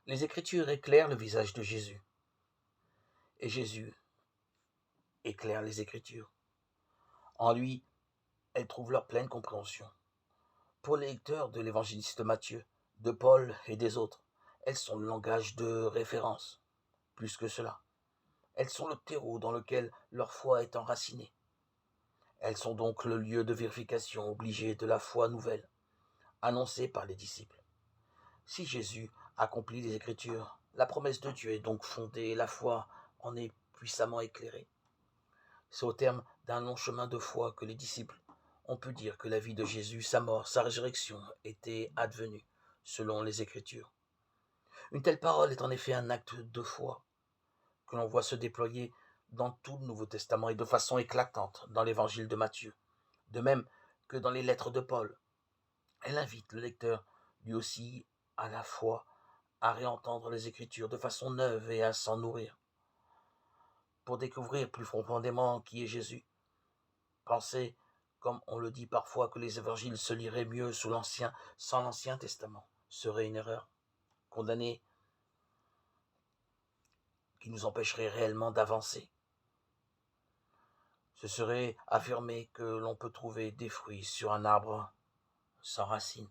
Les Écritures éclairent le visage de Jésus, et Jésus éclaire les Écritures. En lui, elles trouvent leur pleine compréhension. Pour les lecteurs de l'évangéliste Matthieu, de Paul et des autres, elles sont le langage de référence. Plus que cela, elles sont le terreau dans lequel leur foi est enracinée. Elles sont donc le lieu de vérification obligée de la foi nouvelle, annoncée par les disciples. Si Jésus accomplit les Écritures, la promesse de Dieu est donc fondée et la foi en est puissamment éclairée. C'est au terme d'un long chemin de foi que les disciples ont pu dire que la vie de Jésus, sa mort, sa résurrection étaient advenues selon les Écritures. Une telle parole est en effet un acte de foi que l'on voit se déployer dans tout le Nouveau Testament et de façon éclatante dans l'évangile de Matthieu, de même que dans les lettres de Paul. Elle invite le lecteur, lui aussi, à la foi, à réentendre les Écritures de façon neuve et à s'en nourrir. Pour découvrir plus profondément qui est Jésus, penser, comme on le dit parfois, que les évangiles se liraient mieux sans l'Ancien Testament serait une erreur, condamnée, qui nous empêcherait réellement d'avancer. Ce serait affirmer que l'on peut trouver des fruits sur un arbre sans racines.